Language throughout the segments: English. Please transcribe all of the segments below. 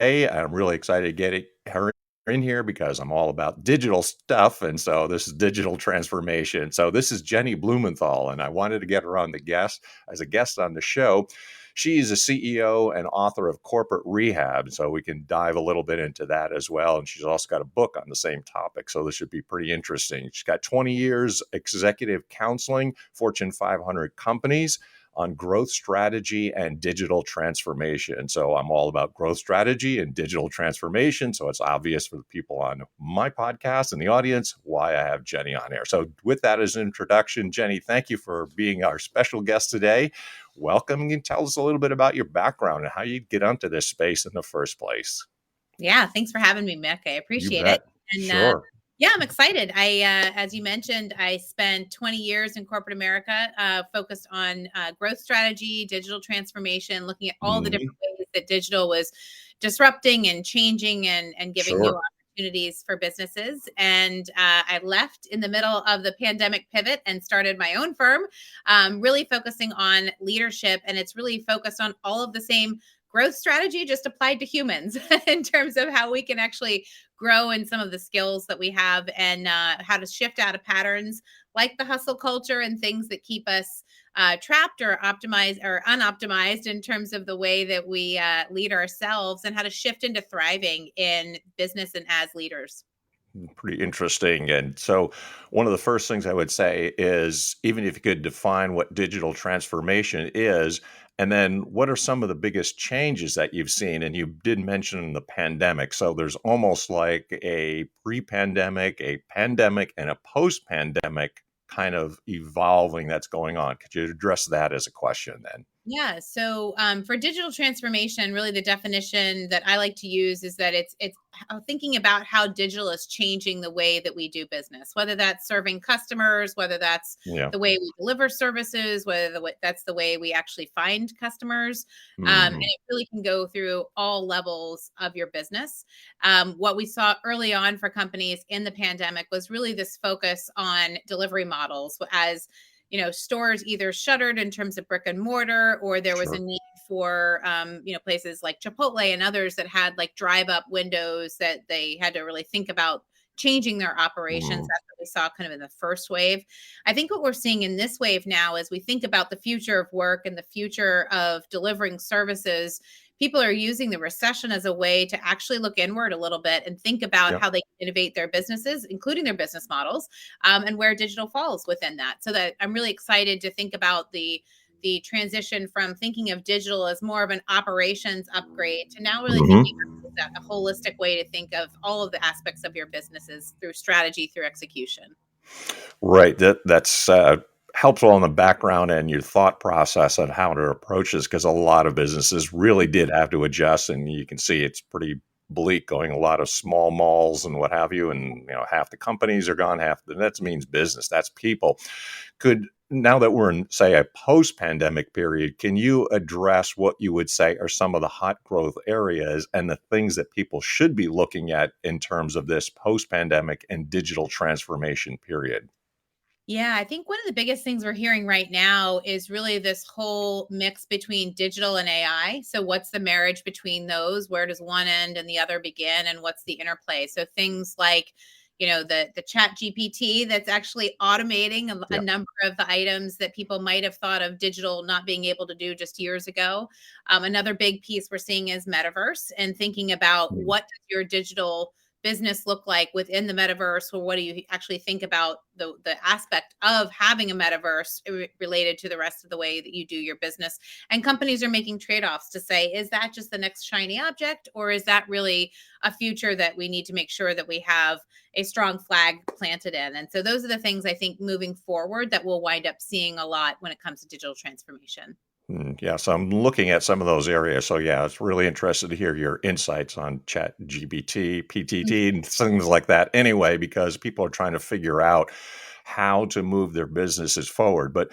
I'm really excited to her in here because I'm all about digital stuff. And so this is digital transformation. So this is Jennie Blumenthal, and I wanted to get her on as a guest on the show. She's a CEO and author of Corporate Rehab. So we can dive a little bit into that as well. And she's also got a book on the same topic. So this should be pretty interesting. She's got 20 years executive counseling, Fortune 500 companies on growth strategy and digital transformation. So I'm all about growth strategy and digital transformation. So it's obvious for the people on my podcast and the audience why I have Jennie on here. So with that as an introduction, Jennie, thank you for being our special guest today. Welcome. And tell us a little bit about your background and how you get onto this space in the first place. Yeah, thanks for having me, Mick. I You appreciate it. bet. And Sure. yeah, I'm excited. As you mentioned, I spent 20 years in corporate America, focused on growth strategy, digital transformation, looking at all the Mhm. different ways that digital was disrupting and changing and giving new Sure. opportunities for businesses. And I left in the middle of the pandemic pivot and started my own firm, really focusing on leadership. And it's really focused on all of the same growth strategy, just applied to humans in terms of how we can actually grow in some of the skills that we have, and how to shift out of patterns like the hustle culture and things that keep us trapped or optimized or unoptimized in terms of the way that we lead ourselves, and how to shift into thriving in business and as leaders. Pretty interesting. And so, one of the first things I would say is even if you could define what digital transformation is, and then what are some of the biggest changes that you've seen? And you did mention the pandemic. So, there's almost like a pre pandemic, a pandemic, and a post pandemic kind of evolving that's going on. Could you address that as a question then? Yeah. So for digital transformation, really the definition that I like to use is that it's thinking about how digital is changing the way that we do business, whether that's serving customers, whether that's Yeah. the way we deliver services, whether that's the way we actually find customers. And Mhm. it really can go through all levels of your business. What we saw early on for companies in the pandemic was really this focus on delivery models, as stores either shuttered in terms of brick and mortar, or there was a Sure. need for, places like Chipotle and others that had like drive up windows that they had to really think about changing their operations. Mhm. That's what we saw kind of in the first wave. I think what we're seeing in this wave now, as we think about the future of work and the future of delivering services, people are using the recession as a way to actually look inward a little bit and think about Yeah. how they can innovate their businesses, including their business models, and where digital falls within that. So that I'm really excited to think about the transition from thinking of digital as more of an operations upgrade to now really thinking Mhm. of that a holistic way to think of all of the aspects of your businesses through strategy, through execution. Right. That's helpful in the background and your thought process on how to approach this because a lot of businesses really did have to adjust, and you can see it's pretty bleak going a lot of small malls and what have you, and half the companies are gone, half that means business, that's people. Could Now that we're in, say, a post-pandemic period, can you address what you would say are some of the hot growth areas and the things that people should be looking at in terms of this post-pandemic and digital transformation period? Yeah, I think one of the biggest things we're hearing right now is really this whole mix between digital and AI. So, what's the marriage between those? Where does one end and the other begin? And what's the interplay? So, things like, the chat GPT that's actually automating a Yeah. number of the items that people might have thought of digital not being able to do just years ago. Another big piece we're seeing is metaverse, and thinking about Mm. what does your digital business look like within the metaverse, or what do you actually think about the aspect of having a metaverse related to the rest of the way that you do your business? And companies are making trade-offs to say, is that just the next shiny object, or is that really a future that we need to make sure that we have a strong flag planted in? And so those are the things I think moving forward that we'll wind up seeing a lot when it comes to digital transformation. Yeah, so I'm looking at some of those areas. So yeah, it's really interested to hear your insights on Chat GPT, PTT, and things like that. Anyway, because people are trying to figure out how to move their businesses forward. But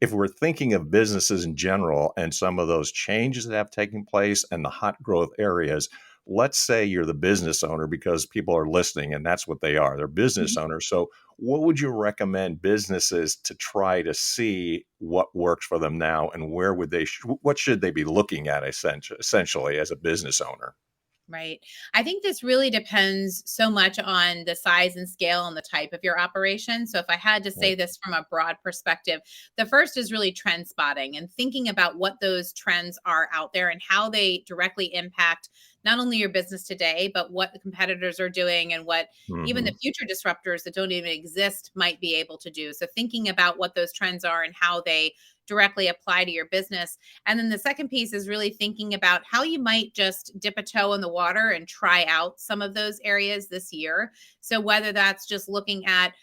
if we're thinking of businesses in general and some of those changes that have taken place and the hot growth areas, let's say you're the business owner because people are listening and that's what they are. They're business Mhm. owners. So what would you recommend businesses to try to see what works for them now and where would what should they be looking at essentially as a business owner? Right. I think this really depends so much on the size and scale and the type of your operation. So, if I had to Right. say this from a broad perspective, the first is really trend spotting and thinking about what those trends are out there and how they directly impact not only your business today, but what the competitors are doing and what even Hmm. the future disruptors that don't even exist might be able to do. So, thinking about what those trends are and how they directly apply to your business. And then the second piece is really thinking about how you might just dip a toe in the water and try out some of those areas this year. So whether that's just looking at,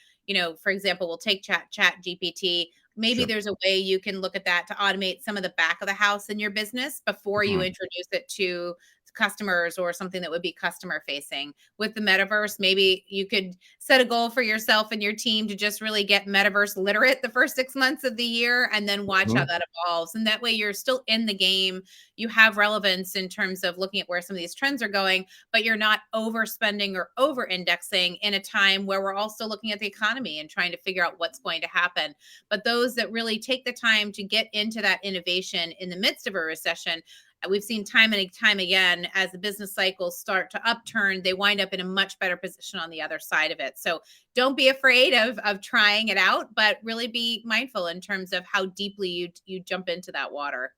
for example, we'll take chat GPT. Maybe Sure. there's a way you can look at that to automate some of the back of the house in your business before you Mhm. introduce it to customers or something that would be customer facing. With the metaverse, maybe you could set a goal for yourself and your team to just really get metaverse literate the first 6 months of the year and then watch how Mhm. that evolves. And that way you're still in the game. You have relevance in terms of looking at where some of these trends are going, but you're not overspending or over indexing in a time where we're all still looking at the economy and trying to figure out what's going to happen. But those that really take the time to get into that innovation in the midst of a recession, we've seen time and time again, as the business cycles start to upturn, they wind up in a much better position on the other side of it. So don't be afraid of trying it out, but really be mindful in terms of how deeply you jump into that water.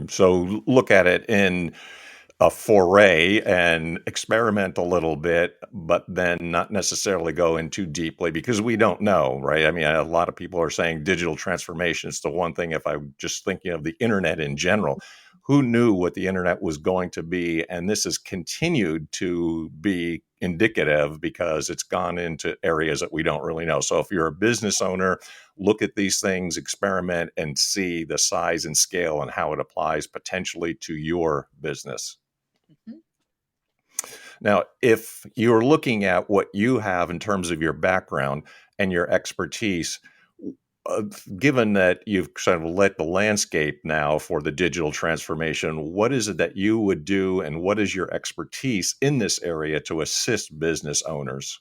So look at it in a foray and experiment a little bit, but then not necessarily go in too deeply because we don't know, right? I mean, a lot of people are saying digital transformation is the one thing. If I'm just thinking of the internet in general, who knew what the internet was going to be? And this has continued to be indicative because it's gone into areas that we don't really know. So if you're a business owner, look at these things, experiment, and see the size and scale and how it applies potentially to your business. Mhm. Now, if you're looking at what you have in terms of your background and your expertise, uh, given that you've sort of lit the landscape now for the digital transformation, what is it that you would do and what is your expertise in this area to assist business owners?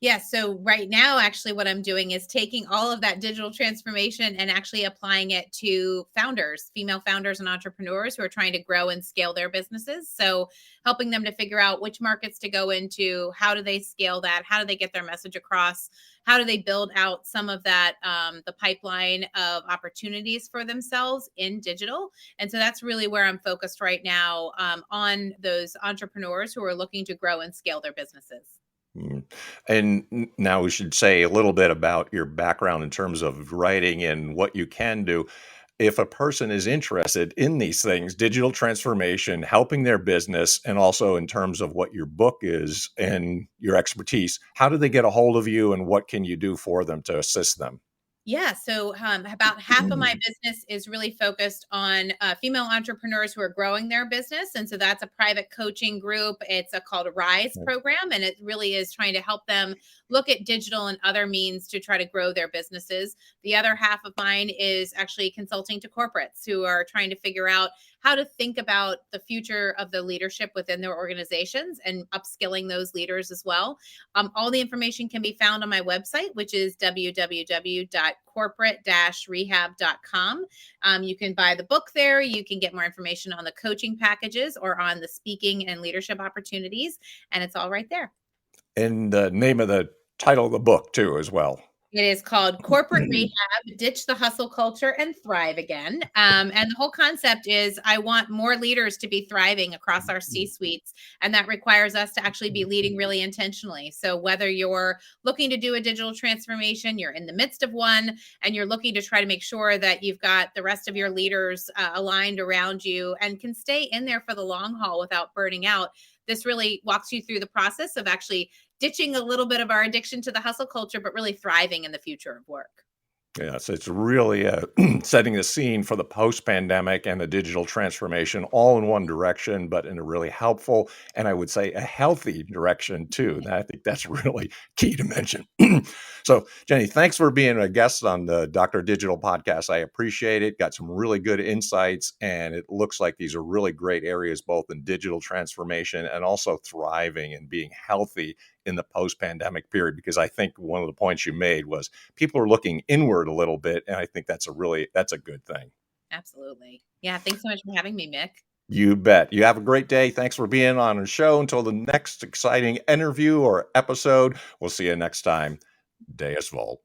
Yeah, so right now, actually, what I'm doing is taking all of that digital transformation and actually applying it to founders, female founders and entrepreneurs who are trying to grow and scale their businesses. So, helping them to figure out which markets to go into, how do they scale that, how do they get their message across, how do they build out some of that, the pipeline of opportunities for themselves in digital. And so, that's really where I'm focused right now, on those entrepreneurs who are looking to grow and scale their businesses. Mm. And now we should say a little bit about your background in terms of writing and what you can do. If a person is interested in these things, digital transformation, helping their business, and also in terms of what your book is and your expertise, how do they get a hold of you and what can you do for them to assist them? Yeah, so about half of my business is really focused on female entrepreneurs who are growing their business, and so that's a private coaching group. It's called a Rise program, and it really is trying to help them look at digital and other means to try to grow their businesses. The other half of mine is actually consulting to corporates who are trying to figure out how to think about the future of the leadership within their organizations and upskilling those leaders as well. All the information can be found on my website, which is www.corporate-rehab.com. You can buy the book there. You can get more information on the coaching packages or on the speaking and leadership opportunities, and it's all right there. And the name of the title of the book, too, as well. It is called Corporate Rehab, Ditch the Hustle Culture and Thrive Again. And the whole concept is I want more leaders to be thriving across our C suites. And that requires us to actually be leading really intentionally. So, whether you're looking to do a digital transformation, you're in the midst of one, and you're looking to try to make sure that you've got the rest of your leaders aligned around you and can stay in there for the long haul without burning out. This really walks you through the process of actually ditching a little bit of our addiction to the hustle culture, but really thriving in the future of work. Yes, it's really setting the scene for the post-pandemic and the digital transformation all in one direction, but in a really helpful and I would say a healthy direction too. And I think that's really key to mention. So, Jenny, thanks for being a guest on the Dr. Digital podcast. I appreciate it. Got some really good insights, and it looks like these are really great areas, both in digital transformation and also thriving and being healthy in the post-pandemic period. Because I think one of the points you made was people are looking inward a little bit, and I think that's a good thing. Absolutely. Yeah. Thanks so much for having me, Mick. You bet. You have a great day. Thanks for being on the show. Until the next exciting interview or episode, we'll see you next time. Deus Volt.